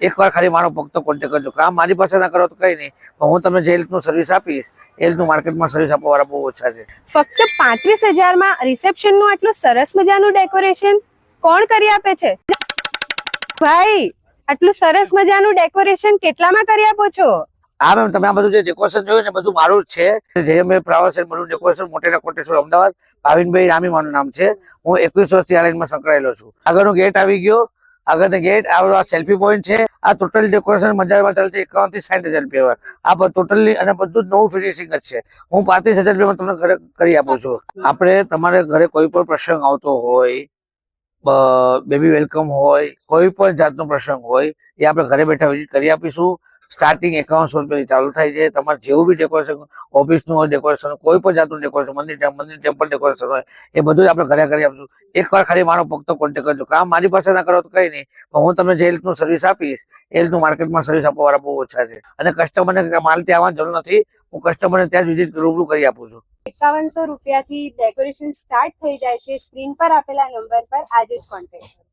એકવાર ખાલી મારો ફક્ત કોન્ટેક્ટ કરજો. કામ મારી પાસે ના કરો તો કંઈ નહીં, પણ હું તમને જે રીતનું સર્વિસ આપીશ એ રીતનું માર્કેટમાં સર્વિસ આપવાવાળા બહુ ઓછા છે. ફક્ત 35,000 માં રિસેપ્શન નું આટલું સરસ મજાનું ડેકોરેશન કોણ કરી આપે છે? ભાઈ, આટલું સરસ મજાનું ડેકોરેશન કેટલામાં કરી આપો છો? હા મેમ, તમે આ બધું જે ડેકોરેશન જોયું ને બધું મારું જ છે. જે મેં flowers and balloon decoration Motera Koteshwar Ahmedabad, Bhavinbhai Rami મારું નામ છે. હું 21 વર્ષથી આ લાઈનમાં સંકળાયેલો છું. આગળનો ગેટ આવી ગયો, આગળનો ગેટ આ સેલ્ફી પોઈન્ટ છે. આ ટોટલ ડેકોરેશન બજારમાં ચાલશે 51 થી 60,000 રૂપિયા. આ ટોટલી અને બધું જ નવું ફિનિશિંગ જ છે. હું 35,000 રૂપિયામાં તમને ઘરે કરી આપું છું. આપણે તમારે ઘરે કોઈ પણ પ્રસંગ આવતો હોય, બેબી વેલકમ હોય, કોઈ પણ જાતનો પ્રસંગ હોય, એ આપણે ઘરે બેઠા વિઝિટ કરી આપીશું. સ્ટાર્ટિંગ 5100 રૂપિયાથી ચાલુ થાય છે. તમારે જેવું બી ડેકોરેશન, ઓફિસનું હોય ડેકોરેશન, કોઈ પણ જાતનું ડેકોરેશન, મંદિર ટેમ્પલ ડેકોરેશન હોય, એ બધું જ આપણે ઘરે કરી આપીશું. એકવાર ખાલી મારો ફક્ત કોન્ટેક્ટ કરજો. કામ મારી પાસે ના કરો તો કંઈ નહીં, પણ હું તમને જે રીતનું સર્વિસ આપીશ એ રીતનું માર્કેટમાં સર્વિસ આપવાવાળા બહુ ઓછા છે. અને કસ્ટમરને માલ ત્યાં આવવાની જરૂર નથી, હું કસ્ટમરને ત્યાં જ વિઝિટ રૂબરૂ કરી આપું છું. 5100 રૂપિયાથી ડેકોરેશન સ્ટાર્ટ થઈ જાય છે. સ્ક્રીન પર આપેલા નંબર પર આજે જ કોન્ટેક્ટ કરો.